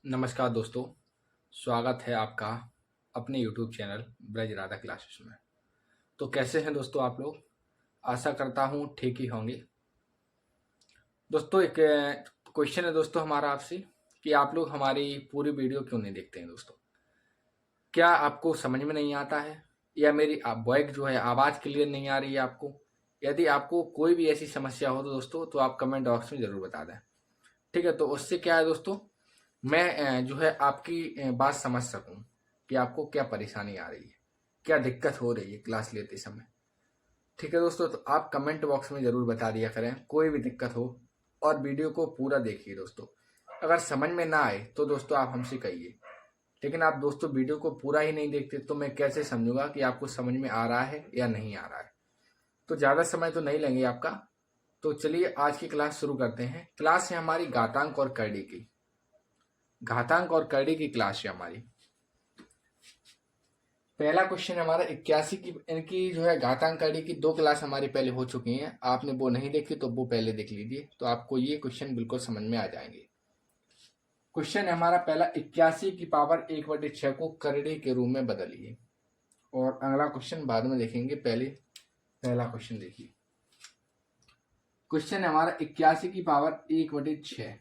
नमस्कार दोस्तों, स्वागत है आपका अपने YouTube channel Braj Radha classes में। तो कैसे हैं दोस्तों आप लोग? आशा करता हूँ ठीक ही होंगे। दोस्तों एक क्वेश्चन है दोस्तों हमारा आपसे कि आप लोग हमारी पूरी वीडियो क्यों नहीं देखते हैं दोस्तों? क्या आपको समझ में नहीं आता है या मेरी वॉइस जो है आवाज़ क्लियर नहीं आ रही है आपको? यदि आपको कोई भी ऐसी समस्या हो तो दोस्तों तो आप कमेंट बॉक्स में ज़रूर बता दें। ठीक है, तो उससे क्या है दोस्तों, मैं जो है आपकी बात समझ सकूं कि आपको क्या परेशानी आ रही है, क्या दिक्कत हो रही है क्लास लेते समय। ठीक है दोस्तों, तो आप कमेंट बॉक्स में ज़रूर बता दिया करें कोई भी दिक्कत हो, और वीडियो को पूरा देखिए दोस्तों। अगर समझ में ना आए तो दोस्तों आप हमसे कहिए, लेकिन आप दोस्तों वीडियो को पूरा ही नहीं देखते तो मैं कैसे समझूंगा कि आपको समझ में आ रहा है या नहीं आ रहा है। तो ज़्यादा समय तो नहीं लेंगे आपका। तो चलिए आज की क्लास शुरू करते हैं। क्लास है हमारी घातांक और करड़ी की। घातांक और करड़ी की क्लास है हमारी। पहला क्वेश्चन हमारा 81 की, इनकी जो है घातांक करड़ी की दो क्लास हमारी पहले हो चुकी हैं। आपने वो नहीं देखी तो वो पहले देख लीजिए, तो आपको ये क्वेश्चन बिल्कुल समझ में आ जाएंगे। क्वेश्चन है हमारा पहला, 81 की पावर 1/6 को करड़ी के रूप में बदलिए। और अगला क्वेश्चन बाद में देखेंगे, पहले पहला क्वेश्चन देखिए। क्वेश्चन है हमारा 81 की पावर 1/6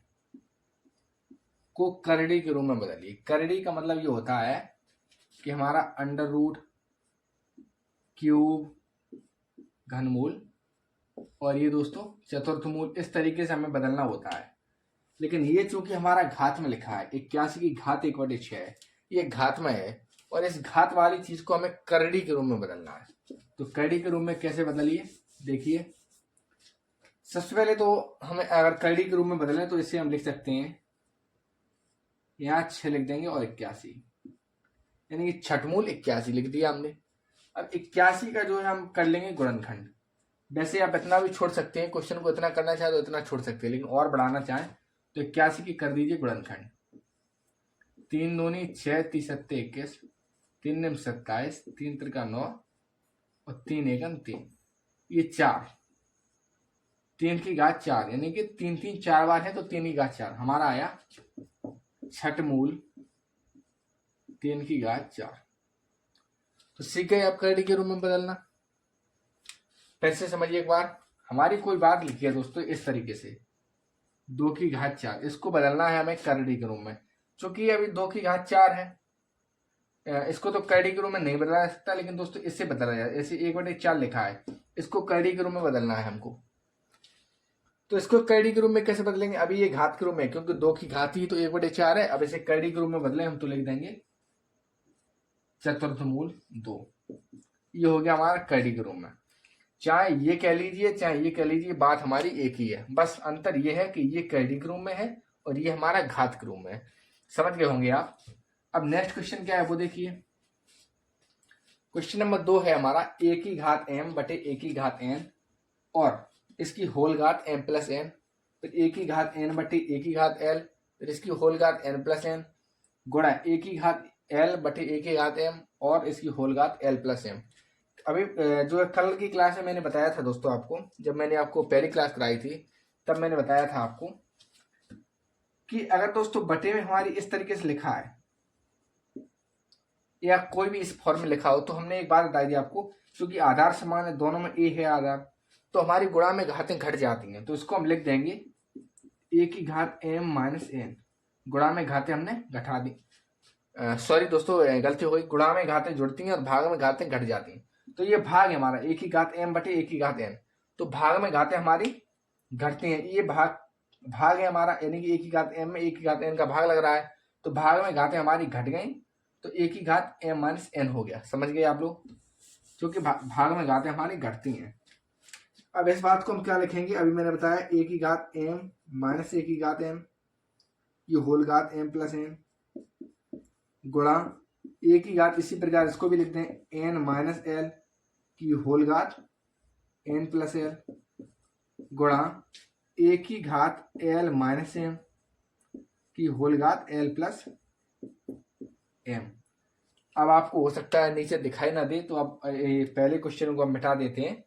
को करड़ी के रूप में बदलिए। करड़ी का मतलब ये होता है कि हमारा अंडर रूट, क्यूब, घनमूल और ये दोस्तों चतुर्थमूल, इस तरीके से हमें बदलना होता है। लेकिन ये चूंकि हमारा घात में लिखा है, 81 की घात 1/6 है, ये घात में है, और इस घात वाली चीज को हमें करड़ी के रूप में बदलना है। तो करड़ी के रूप में कैसे बदलिए, देखिए। सबसे पहले तो हमें अगर करड़ी के रूप में बदलें तो इसे हम लिख सकते हैं, यहाँ 6 लिख देंगे और 81, यानी कि छठमूल 81 लिख दिया हमने। अब 81 का जो है हम कर लेंगे गुणनखंड। वैसे आप इतना भी छोड़ सकते हैं, क्वेश्चन को इतना करना चाहे तो इतना छोड़ सकते हैं, लेकिन और बढ़ाना चाहें तो 81 की कर दीजिए गुणनखंड। 3 दूनी 6, 3 सत्ते 21, 3 निम 27, 3 त्रिका 9 और 3 एकम 3, ये 4, 3 की घात 4, यानी कि 3 3 4 बार है तो 3 की घात 4 हमारा आया छठमूल 3 की घात 4। तो सीख गए आप करड़ी के रूप में बदलना। फिर से समझिए एक बार, हमारी कोई बात लिखी है दोस्तों इस तरीके से, 2 की घात 4, इसको बदलना है हमें करड़ी के रूप में। चूंकि अभी 2 की घात 4 है, इसको तो करड़ी के रूप में नहीं बदला जा सकता, लेकिन दोस्तों इससे बदला जाए। ऐसे 1/4 लिखा है, इसको करड़ी के रूप में बदलना है हमको। तो इसको करड़ी के रूप में कैसे बदलेंगे, अभी ये घात के रूप में, क्योंकि 2 की घात ही तो 1/4 है। अब इसे करड़ी के रूप में बदले हम तो लिख देंगे चतुर्थमूल 2। ये हो गया हमारा करड़ी के रूप में। चाहे ये कह लीजिए चाहे ये कह लीजिए, बात हमारी एक ही है, बस अंतर ये है कि ये करड़ी के रूप में है और ये हमारा घात के रूप में है। समझ गए होंगे आप। अब नेक्स्ट क्वेश्चन क्या है वो देखिए। क्वेश्चन नंबर 2 है हमारा, a की घात m बटे a की घात n और इसकी होल घात m प्लस n, फिर a की घात n बटे a की घात l, फिर इसकी होल घात n प्लस n, गुणा a की घात l बटे a की घात m और इसकी होल घात l प्लस m। अभी जो कल की क्लास में मैंने बताया था दोस्तों आपको, जब मैंने आपको पहली क्लास कराई थी तब मैंने बताया था आपको कि अगर दोस्तों बटे में हमारी इस तरीके से लिखा है या कोई भी इस फॉर्म में लिखा हो, तो हमने एक बात बताई थी आपको, क्योंकि आधार समान है, दोनों में ए है आधार, तो हमारी गुणा में घातें घट जाती हैं। तो इसको हम लिख देंगे ए की घात m माइनस एन, गुणा में घातें हमने घटा दी। सॉरी दोस्तों, गलती हो गई, गुणा में घातें जुड़ती हैं और भाग में घातें घट जाती हैं। तो ये भाग है हमारा, ए की घात m बटे ए की घात n, तो भाग में घातें हमारी घटती हैं। ये भाग है हमारा, यानी कि ए की घात m में ए की घात n का भाग लग रहा है, तो भाग में घातें हमारी घट गई, तो ए की घात m माइनस n हो गया। समझ गए आप लोग, क्योंकि भाग में घातें हमारी घटती हैं। अब इस बात को हम क्या लिखेंगे, अभी मैंने बताया ए की घात m माइनस ए की घात m, ये होल घात m प्लस n, गुणा ए की घात, इसी प्रकार इसको भी लिखते हैं n माइनस एल की होल घात n प्लस एल, गुणा ए की घात l माइनस m की होल घात l प्लस m। अब आपको हो सकता है नीचे दिखाई ना दे, तो अब पहले क्वेश्चन को हम मिटा देते हैं।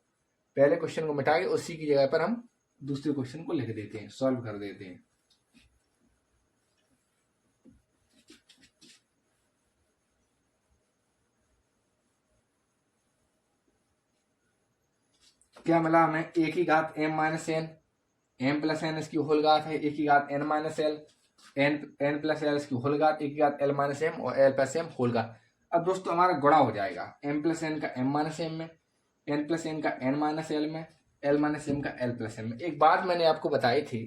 पहले क्वेश्चन को मिटा के उसी की जगह पर हम दूसरे क्वेश्चन को लिख देते हैं, सॉल्व कर देते हैं। क्या मिला हमें, ए की घात m minus N, m plus N इसकी होल घात है, ए की घात n minus L, n plus L इसकी होल घात, ए की घात l माइनस एम और l प्लस एम होल घात। अब दोस्तों हमारा गुणा हो जाएगा m प्लस एन का m माइनस एम में, n प्लस एन का n माइनस एल में, l माइनस एम का l प्लस एम में। एक बात मैंने आपको बताई थी,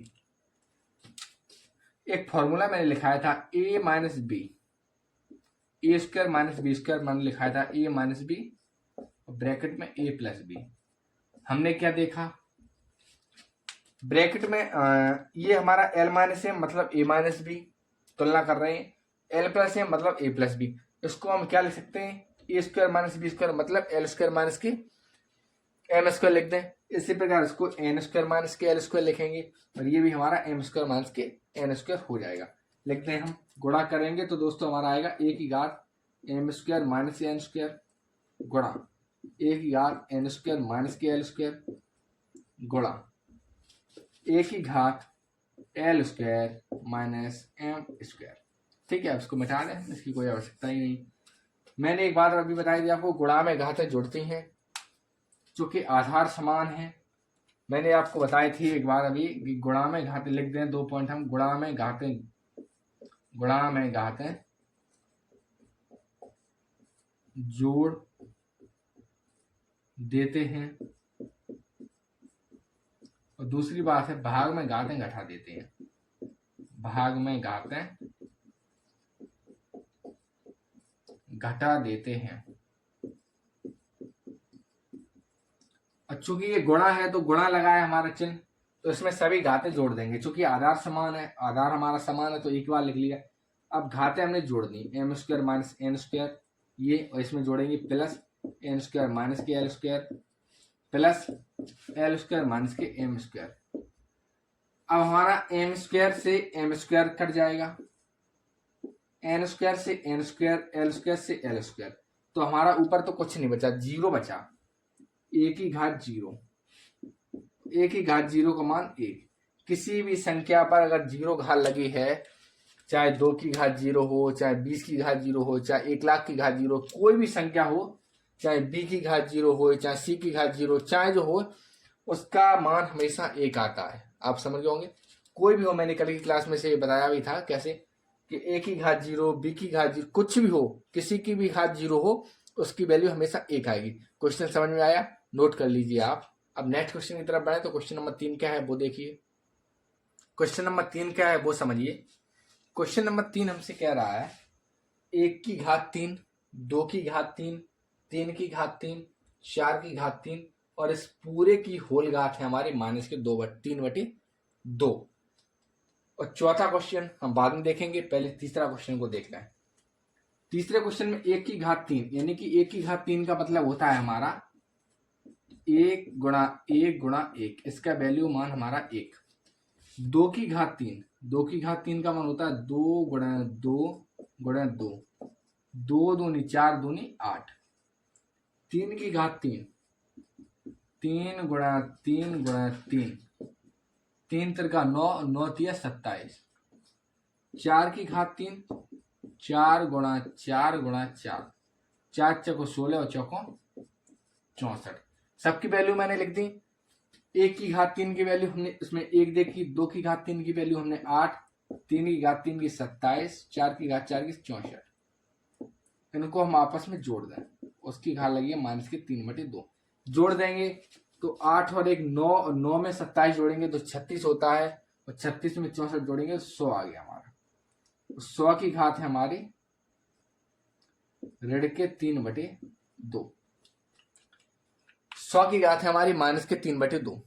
एक फॉर्मूला मैंने लिखाया था a minus B, A square minus B square मैंने लिखाया था a माइनस बी ब्रैकेट में a प्लस बी। हमने क्या देखा, ब्रैकेट में ये हमारा l माइनस एम मतलब a माइनस बी तुलना कर रहे हैं, l प्लस एम मतलब a प्लस बी। इसको हम क्या लिख सकते हैं, A square minus B square मतलब एल स्क्वायर माइनस के एम स्क्वायर लिख दें। इसी प्रकार इसको एन स्क्वायर माइनस के एल स्क्वायर लिखेंगे और ये भी हमारा एम स्क्वायर माइनस के एन स्क्वायर हो जाएगा। लिखते हैं हम, गुणा करेंगे तो दोस्तों हमारा आएगा ए की घात M square minus N square गुणा ए की घात एन स्क्वायर माइनस के एल स्क्वायर गुणा ए की घात L square minus M square. ठीक है, अब इसको मिटा दें, इसकी कोई आवश्यकता ही नहीं। मैंने एक बात अभी बताई थी आपको, गुणा में घातें जुड़ती हैं चूंकि आधार समान है। मैंने आपको बताई थी एक बार अभी कि गुणा में घातें लिख दें, 2 पॉइंट हम गुणा में घातें जोड़ देते हैं और दूसरी बात है भाग में घातें घटा देते हैं, भाग में घातें घटा देते हैं। चूंकि ये गुणा है तो गुणा लगाया हमारा चिन्ह, तो इसमें सभी घातें जोड़ देंगे। चूंकि आधार समान है, आधार हमारा समान है तो एक बार लिख लिया। अब घातें हमने जोड़ दी, M square minus N square ये, और इसमें जोड़ेंगे प्लस एन स्क्वायर माइनस के L square plus L square minus के एम स्क्वायर। अब हमारा एम स्क्वायर से एम स्क्वायर कट जाएगा, एन स्क्वायर से एन स्क्वायर, एल स्क्वायर से एल स्क्वायर, तो हमारा ऊपर तो कुछ नहीं बचा, जीरो बचा। ए की घात जीरो, ए की घात जीरो का मान 1। किसी भी संख्या पर अगर जीरो घात लगी है, चाहे 2 की घात जीरो हो, चाहे 20 की घात जीरो हो, चाहे 1 लाख की घात जीरो, कोई भी संख्या हो, चाहे b की घात जीरो हो, चाहे c की घात जीरो, चाहे जो हो, उसका मान हमेशा 1 आता है। आप समझ गए होंगे, कोई भी हो, मैंने कल की क्लास में से ये बताया भी था कैसे कि a की घात जीरो, b की घात जीरो, कुछ भी हो, किसी की भी घात जीरो हो, उसकी वैल्यू हमेशा 1 आएगी। क्वेश्चन समझ में आया, नोट कर लीजिए आप। अब नेक्स्ट क्वेश्चन की तरफ बढ़े तो क्वेश्चन नंबर 3 क्या है वो देखिए। क्वेश्चन नंबर 3 क्या है वो समझिए। क्वेश्चन नंबर 3 हमसे कह रहा है 1 की घात 3, 2 की घात 3, 3 की घात 3, 4 की घात 3 और इस पूरे की होल घात है हमारी माइनस के 3/2। और चौथा क्वेश्चन हम बाद में देखेंगे, पहले तीसरा क्वेश्चन को देखना है। तीसरे क्वेश्चन में 1 की घात 3, यानी कि 1 की घात 3 का मतलब होता है हमारा 1 गुणा 1 गुणा 1, इसका वैल्यू मान हमारा 1। 2 की घात 3, 2 की घात 3 का मान होता है 2 गुणा 2 गुणा 2, 2 दूनी 4 दूनी 8। 3 की घात 3, 3 गुणा 3 गुणा 3, 3 तिरका 9, 9 तिया 27। 4 की घात 3, 4 गुणा 4 गुणा 4, 4 चौको 16 और चौको 64। सबकी वैल्यू मैंने लिख दी। 1 की घात 3 की वैल्यू हमने इसमें 1 देखी, 2 की घात 3 की वैल्यू हमने 8, 3 की घात 3 की 27, 4 की घात 4 की 64। इनको हम आपस में जोड़ दें, उसकी घात लगी है माइनस के 3/2। जोड़ देंगे तो 8 और 1 9, और 9 में 27 जोड़ेंगे तो 36 होता है, और 36 में 64 जोड़ेंगे तो 100 आ गया हमारा। 100 की घात है हमारी ऋण के 3/2। 100 की घात है हमारी माइनस के 3/2।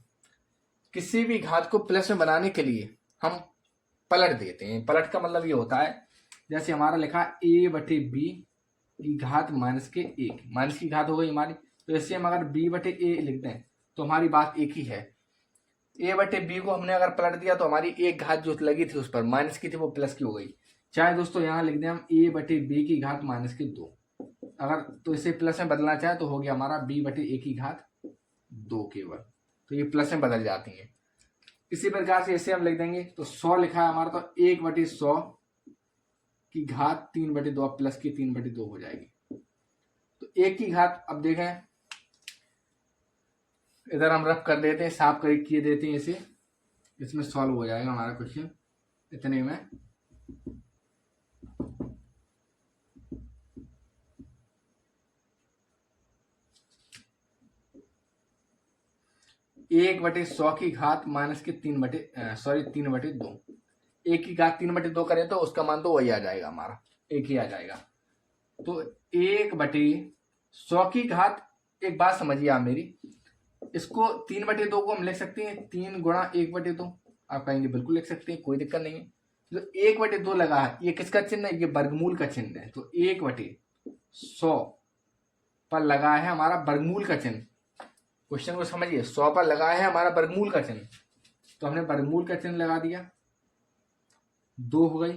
किसी भी घात को प्लस में बनाने के लिए हम पलट देते हैं। पलट का मतलब ये होता है, जैसे हमारा लिखा a/b की घात माइनस के 1, माइनस की घात हो गई हमारी, तो ऐसे हम अगर b/a लिख दें तो हमारी बात एक ही है। a/b को हमने अगर पलट दिया तो हमारी एक घात जो लगी थी उस पर माइनस की थी वो प्लस की हो गई। चाहे दोस्तों यहाँ लिख दें हम a/b की घात माइनस के 2, अगर तो इसे प्लस में बदलना चाहे तो हो गया हमारा b/a की घात 2 केवल, तो ये प्लस में बदल जाती हैं। इसी प्रकार से इसे हम लिख देंगे तो 100 लिखा है हमारा, तो 1/100 की घात 3/2 प्लस की 3/2 हो जाएगी। तो 1 की घात अब देखें इधर हम रफ कर देते हैं, साफ कर किए देते हैं इसे, इसमें सॉल्व हो जाएगा हमारा क्वेश्चन इतने में। एक बटे 100 की घात माइनस के 3/2। एक की घात 3/2 करें तो उसका मान तो वही आ जाएगा हमारा, एक ही आ जाएगा। तो 1/100 की घात, एक बात समझिए आप मेरी, इसको 3/2 को हम लिख सकते हैं 3 गुणा 1/2। आप कहेंगे बिल्कुल लिख सकते हैं, कोई दिक्कत नहीं है। जो 1/2 लगा है ये किसका चिन्ह है, ये वर्गमूल का चिन्ह है। तो 1/100 पर लगा है हमारा वर्गमूल का चिन्ह। क्वेश्चन को समझिए, 100 पर लगा है हमारा वर्गमूल का चिन्ह, तो हमने वर्गमूल का चिन्ह लगा दिया, 2 हो गई,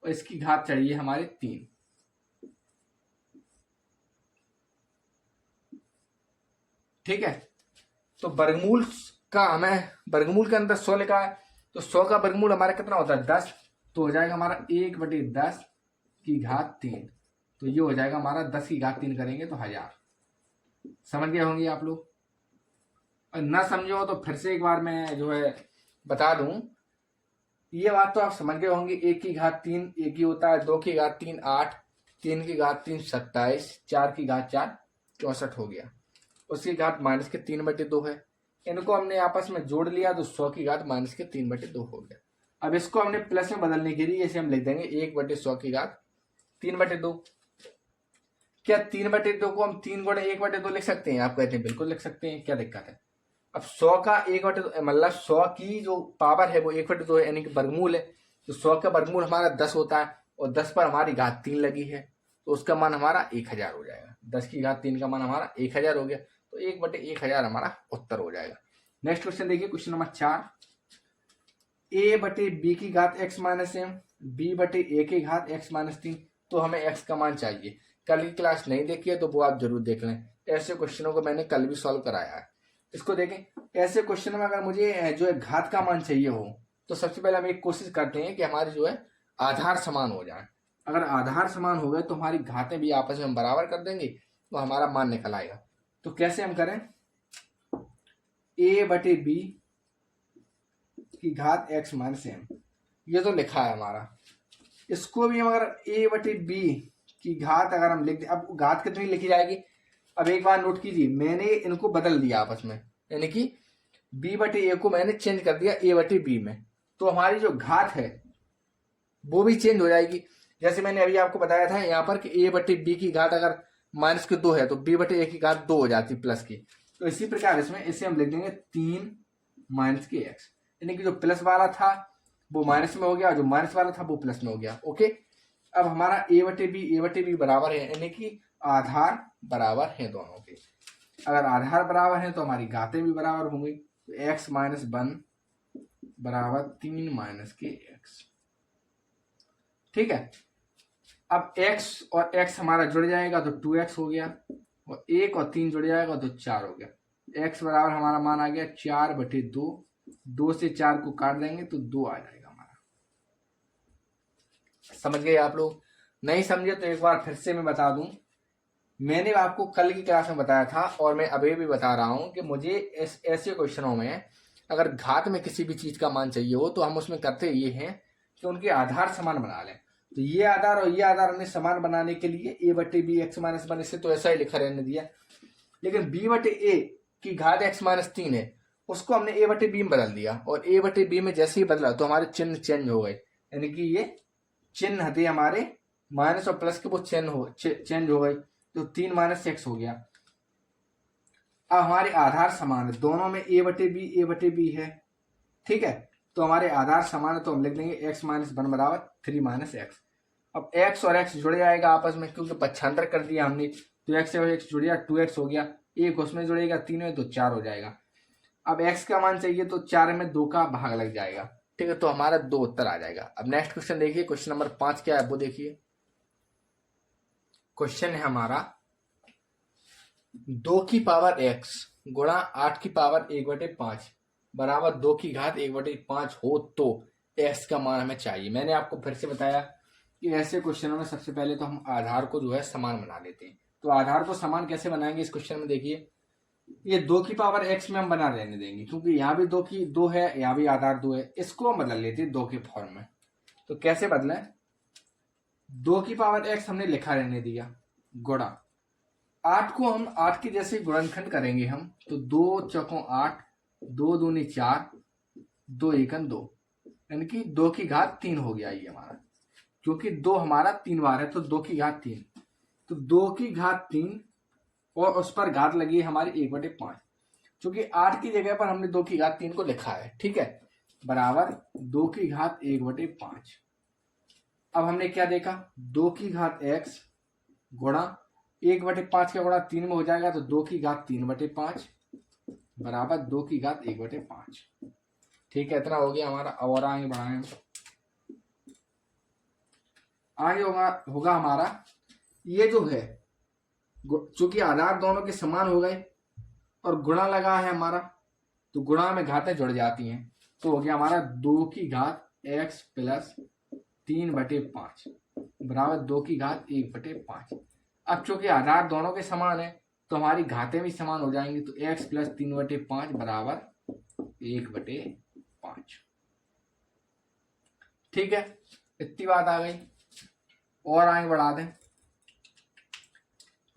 और इसकी घात चाहिए हमारे 3। ठीक है, तो वर्गमूल का हमें, वर्गमूल के अंदर 100 लिखा है, तो 100 का वर्गमूल हमारा कितना होता है 10, तो हो जाएगा हमारा 1/10 की घात 3। तो ये हो जाएगा हमारा 10 की घात 3 करेंगे तो 1000। समझ गए होंगे आप लोग। और ना समझे हो तो फिर से एक बार मैं जो है बता दूं, ये बात तो आप समझ गए होंगे। 1 की घात 3 एक ही होता है, 2 की घात 3 8, 3 की घात 3 27, 4 की घात 4 64 हो गया। उसकी घात माइनस के 3/2 है, इनको हमने आपस में जोड़ लिया तो 100 की घात माइनस के 3/2 हो गया। अब इसको हमने प्लस में बदलने के लिए इसे हम लिख देंगे 1/100 की घात 3/2। क्या 3/2 को हम 3 गुणे 1/2 लिख सकते हैं? आप कहते हैं बिल्कुल लिख सकते हैं, क्या दिक्कत है। अब 100 का 1/2 मतलब 100 की जो पावर है वो 1/2 है, यानी कि वर्गमूल है। तो 100 का वर्गमूल हमारा 10 होता है, और 10 पर हमारी घात 3 लगी है, तो उसका मान हमारा 1000 हो जाएगा। 10 की घात 3 का मान हमारा 1000 हो गया, तो 1/1000 हमारा उत्तर हो जाएगा। नेक्स्ट क्वेश्चन देखिए, क्वेश्चन नंबर 4। a/b की घात x माइनस एम, b/a की घात x माइनस 3। तो हमें x का मान चाहिए। कल की क्लास नहीं देखी है तो वो आप जरूर देख लें, ऐसे क्वेश्चनों को मैंने कल भी सॉल्व कराया है। इसको देखें, ऐसे क्वेश्चन में अगर मुझे जो है घात का मान चाहिए हो, तो सबसे पहले हम एक कोशिश करते हैं कि हमारे जो है आधार समान हो जाए। अगर आधार समान हो गए तो हमारी घातें भी आपस में हम बराबर कर देंगे, तो हमारा मान निकल आएगा। तो कैसे हम करें, a/b की घात x माइनस एम, ये तो लिखा है हमारा। इसको भी हम अगर a/b की घात अगर हम लिख दें, अब घात कितनी लिखी जाएगी, अब एक बार नोट कीजिए, मैंने इनको बदल दिया आपस में, यानी कि b/a को मैंने चेंज कर दिया a/b में, तो हमारी जो घात है वो भी चेंज हो जाएगी। जैसे मैंने अभी आपको बताया था यहाँ पर कि a/b की घात अगर माइनस की 2 है तो b/a की घात 2 हो जाती प्लस की। तो इसी प्रकार इसमें इसे हम लिख देंगे 3 माइनस के x, यानी कि जो प्लस वाला था वो माइनस में हो गया, जो माइनस वाला था वो प्लस में हो गया। ओके, अब हमारा a/b बराबर है, यानी कि आधार बराबर है दोनों के। अगर आधार बराबर है तो हमारी घातें भी बराबर होंगी। तो x माइनस 1 बराबर 3 माइनस के x। ठीक है, अब x और x हमारा जुड़ जाएगा तो 2x हो गया, और 1 और 3 जुड़ जाएगा तो 4 हो गया। x बराबर हमारा मान आ गया 4/2। 2 से 4 को काट देंगे तो 2 आ जाएगा हमारा। समझ गए आप लोग? नहीं समझे तो एक बार फिर से मैं बता दूं, मैंने आपको कल की क्लास में बताया था और मैं अभी भी बता रहा हूं कि मुझे ऐसे क्वेश्चनों में अगर घात में किसी भी चीज का मान चाहिए हो तो हम उसमें करते ये हैं कि उनके आधार समान बना लें। तो ये आधार और ये आधार हमने समान बनाने के लिए a/b x माइनस 1 इसे तो ऐसा ही लिखा रहने दिया, लेकिन b/a की घात x माइनस 3 है, उसको हमने a/b में बदल दिया, और a/b में जैसे ही बदला तो हमारे चिन्ह चेंज हो गए, यानी कि ये चिन्ह थे हमारे माइनस और प्लस के वो चेंज हो गए, तो 3 माइनस x हो गया। अब हमारे आधार समान है, दोनों में a/b है। ठीक है, तो हमारे आधार समान है, तो हम लिख देंगे x माइनस 1 बराबर 3 माइनस एक्स। अब x और x जुड़ जाएगा आपस में, क्योंकि पक्षांतर कर दिया हमने, तो x और x जुड़ गया, 2x हो गया, एक उसमें जुड़ेगा 3 में तो 4 हो जाएगा। अब x का मान चाहिए तो 4 में 2 का भाग लग जाएगा। ठीक है, तो हमारा 2 उत्तर आ जाएगा। अब नेक्स्ट क्वेश्चन देखिए, क्वेश्चन नंबर 5 क्या है वो देखिए। क्वेश्चन है हमारा 2 की पावर x गुणा 8 की पावर 1/5 बराबर 2 की घात 1/5 हो तो x का मान हमें चाहिए। मैंने आपको फिर से बताया कि ऐसे क्वेश्चनों में सबसे पहले तो हम आधार को जो है समान बना लेते हैं। तो आधार को समान कैसे बनाएंगे इस क्वेश्चन में देखिए, ये 2 की पावर x में हम बना रहने देंगे, क्योंकि यहाँ भी 2 है, यहाँ भी आधार 2 है। इसको हम बदल लेते हैं 2 के फॉर्म में। तो कैसे बदलें? 2 की पावर x हमने लिखा रहने दिया, गुणा 8 को हम 8 के जैसे गुणनखंड करेंगे हम, तो 2 चौकों 8, 2 दूनी 4, 2 एकन 2, यानी कि 2 की घात 3 हो गया ये हमारा, क्योंकि 2 हमारा 3 बार है तो 2 की घात 3, तो 2 की घात 3 और उस पर घात लगी है हमारी 1/5, क्योंकि 8 की जगह पर हमने 2 की घात 3 को लिखा है, ठीक है, बराबर 2 की घात 1/5। अब हमने क्या देखा, 2 की घात x गुणा 1/5 का गुणा 3 में हो जाएगा, तो 2 की घात 3/5 बराबर 2 की घात 1/5। ठीक है, इतना हो गया हमारा। अब और आगे बढ़ाएं, आगे होगा हमारा ये जो है, चूंकि आधार दोनों के समान हो गए और गुणा लगा है हमारा, तो गुणा में घातें जुड़ जाती हैं, तो हो गया हमारा 2 की घात x प्लस 3/5 बराबर 2 की घात 1/5। अब चूंकि आधार दोनों के समान है तो हमारी घातें भी समान हो जाएंगी, तो x प्लस 3/5 बराबर 1/5। ठीक है, इतनी बात आ गई। और आगे बढ़ा दें,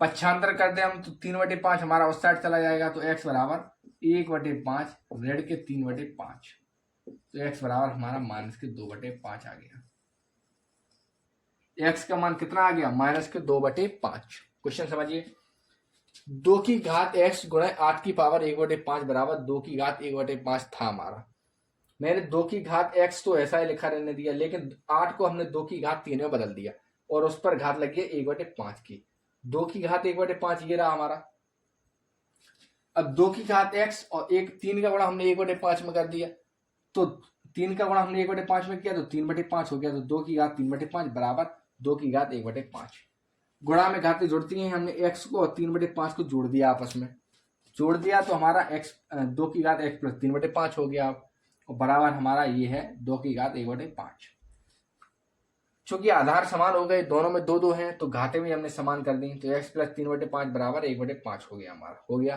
पक्षांतर कर दे हम, तो 3/5 हमारा उस साइड चला जाएगा, तो x बराबर 1/5 ऋण के 3/5, तो x बराबर हमारा -2/5 आ गया। x का मान कितना आ गया? -2/5। क्वेश्चन समझिए, 2 की घात x गुणा 8 की पावर 1/5 बराबर 2 की घात 1/5 था हमारा। मैंने 2 की घात x तो ऐसा ही लिखा रहने दिया, लेकिन 8 को हमने 2 की घात 3 में बदल दिया और उस पर घात लगी है 1/5 की। 2 की घात 1/5 ये रहा हमारा। अब 2 की घात x और 3 का गुणा हमने 1/5 में कर दिया, तो 3 का गुणा हमने 1/5 में किया तो 3/5 हो गया, तो 2 की घात 3/5 बराबर 2 की घात 1/5। गुणा में घातें जुड़ती हैं, हमने x को और 3/5 को जोड़ दिया, आपस में जोड़ दिया, तो हमारा x 2 की घात x प्लस 3/5 हो गया, और बराबर हमारा ये है 2 की घात 1/5। चूंकि आधार समान हो गए, दोनों में 2 हैं, तो घातें भी हमने समान कर दी, तो x प्लस 3/5 बराबर 1/5 हो गया हमारा, हो गया।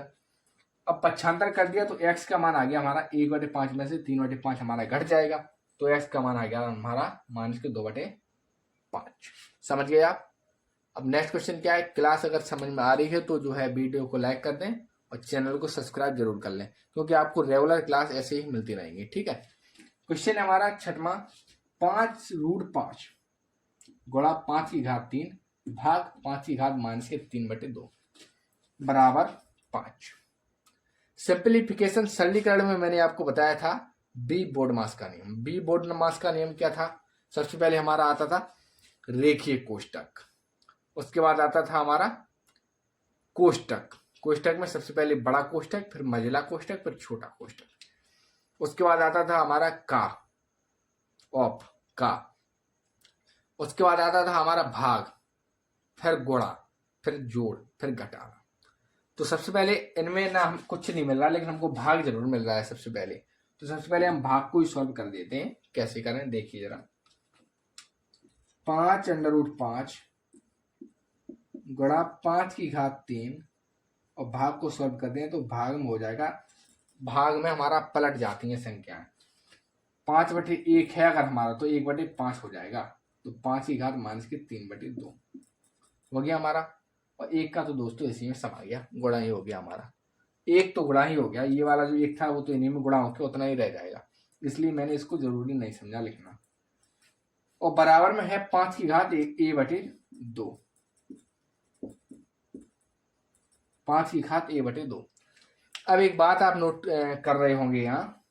अब पक्षांतर कर दिया तो x का मान आ गया हमारा 1/5 में से 3/5 हमारा घट जाएगा, तो x का मान आ गया हमारा -2/5। समझ गए आप? अब नेक्स्ट क्वेश्चन क्या है? क्लास अगर समझ में आ रही है तो जो है वीडियो को लाइक कर दें और चैनल को सब्सक्राइब जरूर कर लें, क्योंकि आपको रेगुलर क्लास ऐसे ही मिलती रहेंगी। ठीक है, क्वेश्चन है हमारा छठवां, 5√5 गुणा 5 की घात 3 भाग 5 की घात -3/2 बराबर 5। सिंप्लीफिकेशन सरलीकरण में मैंने आपको बताया था बी बोर्डमास का नियम। बी बोर्डमास का नियम क्या था? सबसे पहले हमारा आता था रेखीय कोष्टक, उसके बाद आता था हमारा कोष्टक। कोष्टक में सबसे पहले बड़ा कोष्टक, फिर मझला कोष्टक, फिर छोटा कोष्टक। उसके बाद आता था हमारा का, ऑफ का। उसके बाद आता था हमारा भाग, फिर गुणा, फिर जोड़, फिर घटाना। तो सबसे पहले इनमें ना हम कुछ नहीं मिल रहा, लेकिन हमको भाग जरूर मिल रहा है सबसे पहले। तो सबसे पहले हम भाग को ही सॉल्व कर देते हैं। कैसे करें देखिए जरा, 5√5 गुणा 5 की घात 3 और भाग को सॉल्व कर दें तो भाग में हो जाएगा, भाग में हमारा पलट जाती हैं संख्याएं। 5/1 है अगर हमारा, तो 1/5 हो जाएगा, तो 5 की घात -3/2 हो गया हमारा। और 1 का तो दोस्तों इसी में समा गया, गुणा ही हो गया हमारा। 1 तो गुणा ही हो गया, ये वाला जो 1 था वो तो इन्हीं में गुणा होकर उतना ही रह जाएगा, इसलिए मैंने इसको जरूरी नहीं समझा लिखना। और बराबर में है 5 की घात a/2, 5 की घात a/2। अब एक बात आप नोट कर रहे होंगे, यहाँ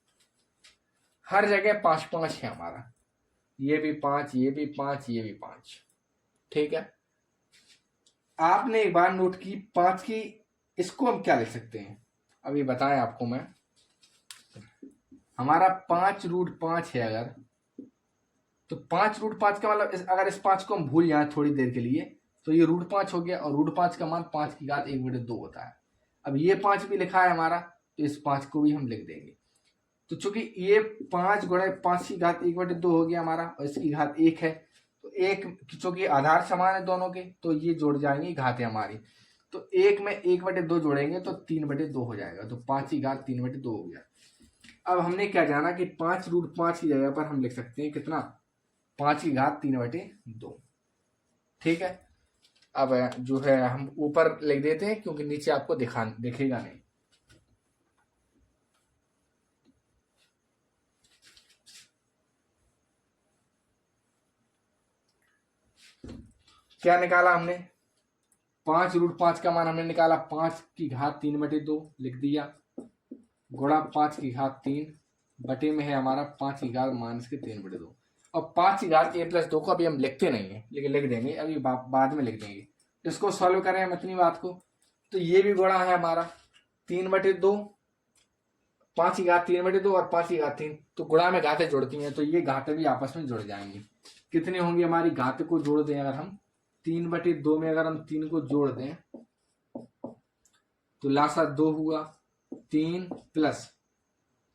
हर जगह 5-5 है हमारा, ये भी 5, ये भी 5, ये भी 5। ठीक है, आपने एक बार नोट की 5 की, इसको हम क्या लिख सकते हैं अभी बताएं आपको मैं। हमारा 5√5 है अगर, तो 5√5 का मतलब अगर इस 5 को हम भूल जाए थोड़ी देर के लिए, तो ये √5 हो गया, और √5 का मान 5 की घात 1/2 होता है। अब ये 5 भी लिखा है हमारा, तो इस 5 को भी हम लिख देंगे। तो चूंकि ये 5 गुणा 5 की घात 1/2 हो गया हमारा, और इसकी घात 1 है, तो 1 चूंकि आधार समान है दोनों के, तो ये जोड़ जाएंगी घातें हमारी। तो एक में 1/2 जोड़ेंगे तो 3/2 हो जाएगा, तो 5 की घात 3/2 हो गया। अब हमने क्या जाना कि 5√5 की जगह पर हम लिख सकते हैं कितना, 5 की घात 3/2। ठीक है, अब जो है हम ऊपर लिख देते हैं क्योंकि नीचे आपको दिखेगा नहीं। क्या निकाला हमने, 5√5 का मान हमने निकाला 5 की घात 3/2 लिख दिया, गुणा 5 की घात 3 में है हमारा 5 की घात-3/2। और 5 की घात a+2 को अभी हम लिखते नहीं है, लेकिन लिख देंगे अभी, बाद में लिख देंगे। इसको सॉल्व करें हम इतनी बात को, तो ये भी गुणा है हमारा 3/2, 5 की घात 3/2 और 5 की घात 3, तो गुणा में घातें जुड़ती हैं, तो ये घातें भी आपस में जुड़ जाएंगी। कितनी होंगी हमारी घात को जोड़ दें अगर हम 3/2 में अगर हम 3 को जोड़ दें तो लासा 2 हुआ, 3 प्लस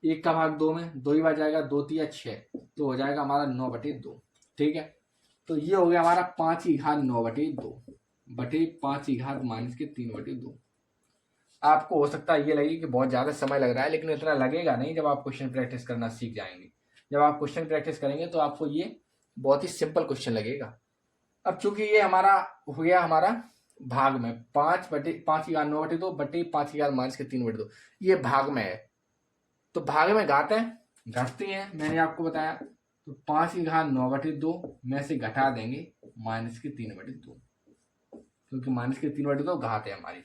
1 का भाग 2 में 2 ही बच जाएगा, 2×3=6, तो हो जाएगा हमारा 9/2। ठीक है, तो ये हो गया हमारा 5 की घात 9/2 बटे 5 की घात-3/2। आपको हो सकता है ये लगे कि बहुत ज्यादा समय लग रहा है, लेकिन इतना लगेगा नहीं जब आप क्वेश्चन प्रैक्टिस करना सीख जाएंगे। जब आप क्वेश्चन प्रैक्टिस करेंगे तो आपको ये बहुत ही सिंपल क्वेश्चन लगेगा। अब चूंकि ये हमारा हो गया हमारा भाग में 5 की घात 9/2 बटे 5 की घात-3/2, ये भाग में है, तो भाग में घातें घटती हैं, मैंने आपको बताया। तो 5 की घात 9/2 में से घटा देंगे -3/2, क्योंकि -3/2 घात है हमारी।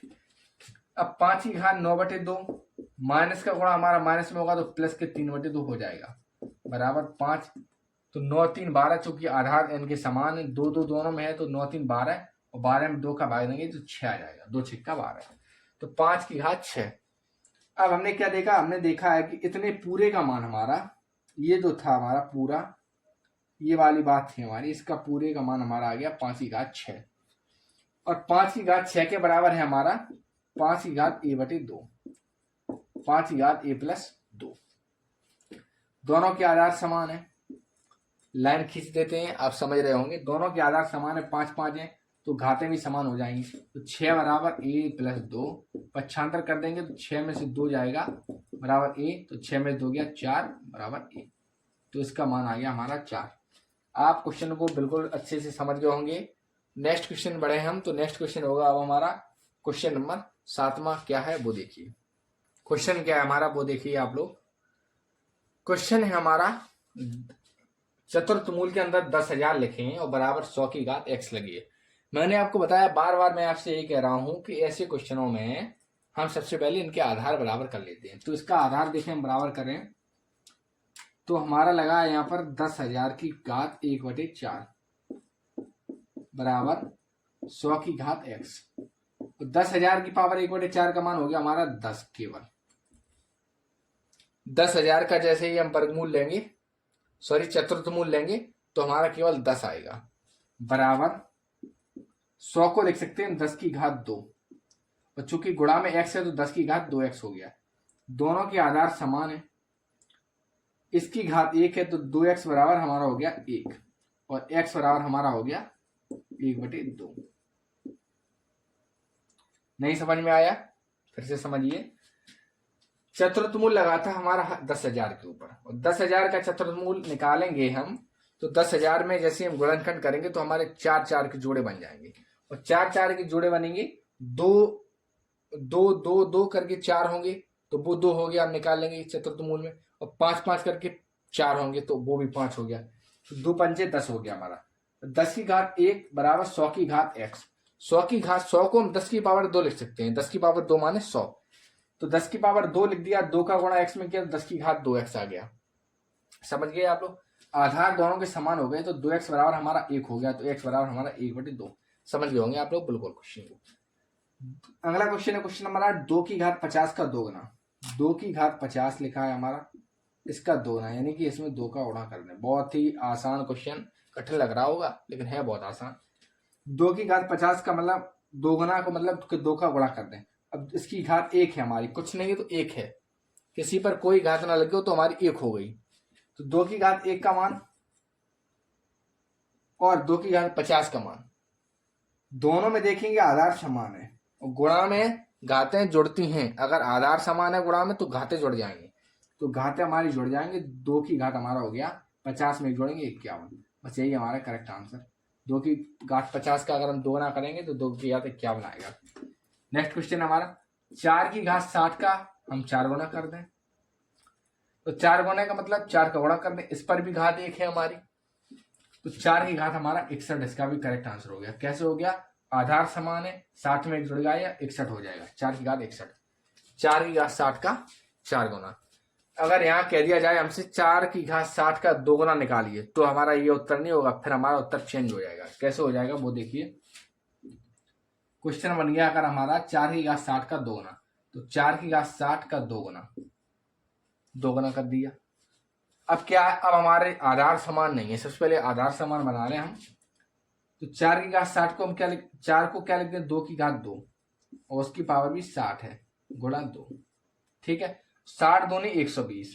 अब 5 की घात 9/2 माइनस का गुणा हमारा माइनस में होगा तो +3/2 हो जाएगा, बराबर 5। तो 9×3=12, चूंकि आधार इनके समान है, 2 दोनों में है, तो 9×3=12 और 12 में 2 का भाग देंगे तो 6 आ जाएगा, 2×6=12, तो 5 की घात 6। अब हमने क्या देखा, हमने देखा है कि इतने पूरे का मान हमारा, ये जो था हमारा पूरा, ये वाली बात थी हमारी, इसका पूरे का मान हमारा आ गया 5 की घात 6, और 5 की घात 6 के बराबर है हमारा 5 की घात a/2, 5 की घात a+2। दोनों के आधार समान है, लाइन खींच देते हैं, आप समझ रहे होंगे। दोनों के आधार समान है, 5 है, तो घातें भी समान हो जाएंगी। तो 6 बराबर a+2, पक्षांतर कर देंगे तो 6 में से 2 जाएगा बराबर a, तो 6 में 2 गया 4 बराबर a, तो इसका मान आ गया हमारा 4। आप क्वेश्चन को बिल्कुल अच्छे से समझ गए होंगे। नेक्स्ट क्वेश्चन बढ़े हम, तो नेक्स्ट क्वेश्चन होगा अब हमारा क्वेश्चन नंबर 7वां। क्या है वो देखिए, क्वेश्चन क्या है हमारा वो देखिए आप लोग। क्वेश्चन है हमारा, चतुर्थ मूल के अंदर 10,000 लिखे हैं और बराबर 100 की घात x लगी है। मैंने आपको बताया, बार बार मैं आपसे यही कह रहा हूं कि ऐसे क्वेश्चनों में हम सबसे पहले इनके आधार बराबर कर लेते हैं। तो इसका आधार देखें, हम बराबर करें तो हमारा लगा है यहाँ पर 10,000 की घात 1/4 बराबर 100 की घात x। तो 10,000 की पावर 1/4 का मान हो गया हमारा 10। केवल 10,000 का जैसे ही हम वर्गमूल लेंगे, सॉरी चतुर्थ मूल लेंगे, तो हमारा केवल 10 आएगा, बराबर 100 को लिख सकते हैं 10 की घात 2, और चूंकि गुणा में x है तो 10 की घात 2x हो गया। दोनों के आधार समान है, इसकी घात 1 है तो 2x बराबर हमारा हो गया 1, और x बराबर हमारा हो गया 1/2। नहीं समझ में आया, फिर से समझिए। चतुर्थ मूल लगा था हमारा 10,000 के ऊपर, और 10,000 का चतुर्थ मूल निकालेंगे हम, तो 10,000 में जैसे हम गुणनखंड करेंगे तो हमारे 4 के जोड़े बन जाएंगे, और 4 के जोड़े बनेंगे, 2 करके 4 होंगे, तो वो 2 हो गया, हम निकाल लेंगे चतुर्थ मूल में, और 5 करके 4 होंगे तो वो भी 5 हो गया, तो 2×5=10 हो गया हमारा। 10 की घात 1 बराबर 100 की घात x। 100 को हम 10 की पावर 2 लिख सकते हैं, 10 की पावर 2 माने 100, तो 10 की पावर 2 लिख दिया, 2 का गुणा x में किया, 10 की घात 2x आ गया। समझ गए आप लोग, आधार दोनों के समान हो गए, तो 2x बराबर हमारा 1 हो गया, तो x बराबर हमारा 1/2। समझ गए होंगे आप लोग बिल्कुल क्वेश्चन को। अगला क्वेश्चन है क्वेश्चन नंबर 8, 2 की घात 50 का 2 गुना। 2 की घात 50 लिखा है हमारा, इसका 2 गुना, यानी कि इसमें 2 का गुणा कर दें। बहुत ही आसान क्वेश्चन, कठिन लग रहा होगा लेकिन है बहुत आसान। 2 की घात 50 का मतलब 2 गुना को मतलब 2 का गुणा कर दें। अब इसकी घात 1 है हमारी, कुछ नहीं है तो 1 है, किसी पर कोई घात ना लगे हो तो हमारी 1 हो गई। तो 2 की घात 1 का मान और 2 की घात 50 का मान, दोनों में देखेंगे आधार समान है, गुणा में घातें जुड़ती हैं, अगर आधार समान है गुणा में तो घातें जुड़ जाएंगे, तो घातें हमारी जुड़ जाएंगे। 2 की घात हमारा हो गया 50 में एक जोड़ेंगे 51, बस यही हमारा करेक्ट आंसर। 2 की घात 50 का अगर हम 2 गुना करेंगे तो 2 की घात 51 आएगा। नेक्स्ट क्वेश्चन हमारा 4 की घात 60 का हम 4 गुना कर दें, तो 4 गुना का मतलब 4 का गुणा कर दें, इस पर भी घात 1 है हमारी, तो 4 की घात हमारा 61, इसका भी करेक्ट आंसर हो गया। कैसे हो गया? आधार समान है, 60 में 1 जुड़ गया या 61 हो जाएगा, 4 की घात 61। 4 की घात 60 का 4 गुना। अगर यहाँ कह दिया जाए हमसे 4 की घात 60 का 2 गुना निकालिए, तो हमारा ये उत्तर नहीं होगा, फिर हमारा उत्तर चेंज हो जाएगा। कैसे हो जाएगा वो देखिए। क्वेश्चन बन गया अगर हमारा 4 की घात 60 का 2 गुना, तो 4 की घात 60 का 2 गुना कर दिया। अब क्या है, अब हमारे आधार समान नहीं है, सबसे पहले आधार समान बना रहे हम। तो 4 की घात 60 को हम क्या 4 को क्या लिख दें 2 की घात 2, और उसकी पावर भी 60 है, गुणा 2। ठीक है, 60 दूनी 120,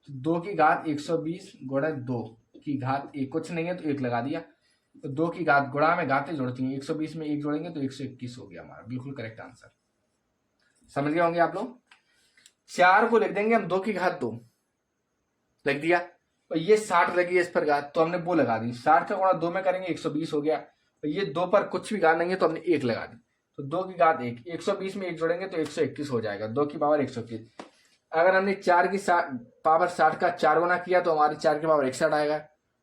तो 2 की घात 120 गुणा 2 की घात 1, कुछ नहीं है तो 1 लगा दिया। तो 2 की घात गुणा में घातें जुड़ती हैं, 120 में 1 जोड़ेंगे तो 121 हो गया हमारा, बिल्कुल करेक्ट आंसर। समझ गए होंगे आप लोग। 4 को लिख देंगे हम 2 की घात 2 लिख दिया, और ये 60 लगी है इस पर घात, तो हमने वो लगा दी। 60 का गुणा 2 में करेंगे 120 हो गया, और ये 2 पर कुछ भी घात नहीं है तो हमने 1 लगा दी, तो 2 की घात 1, 120 में 1 जोड़ेंगे तो 121 हो जाएगा, 2 की पावर 121। अगर हमने 4 की पावर 60 का 4 गुना किया तो हमारी 4 की पावर 61 आएगा,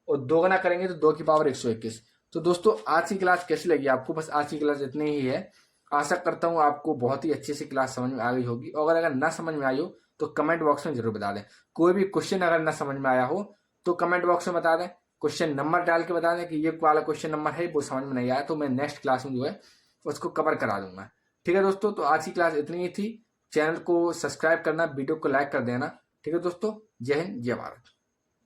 और 2 गुना करेंगे तो 2 की पावर 121। तो दोस्तों आज की क्लास कैसी लगी आपको? बस आज की क्लास इतनी ही है। आशा करता हूँ आपको बहुत ही अच्छे से क्लास समझ में आ गई होगी, और अगर ना समझ में आई हो तो कमेंट बॉक्स में जरूर बता दें। कोई भी क्वेश्चन अगर ना समझ में आया हो तो कमेंट बॉक्स में बता दें, क्वेश्चन नंबर डाल के बता दें कि ये वाला क्वेश्चन नंबर है, वो समझ में नहीं आया तो मैं नेक्स्ट क्लास में जो है उसको कवर करा दूंगा। ठीक है दोस्तों, तो आज की क्लास इतनी ही थी। चैनल को सब्सक्राइब करना, वीडियो को लाइक कर देना। ठीक है दोस्तों, जय हिंद जय भारत।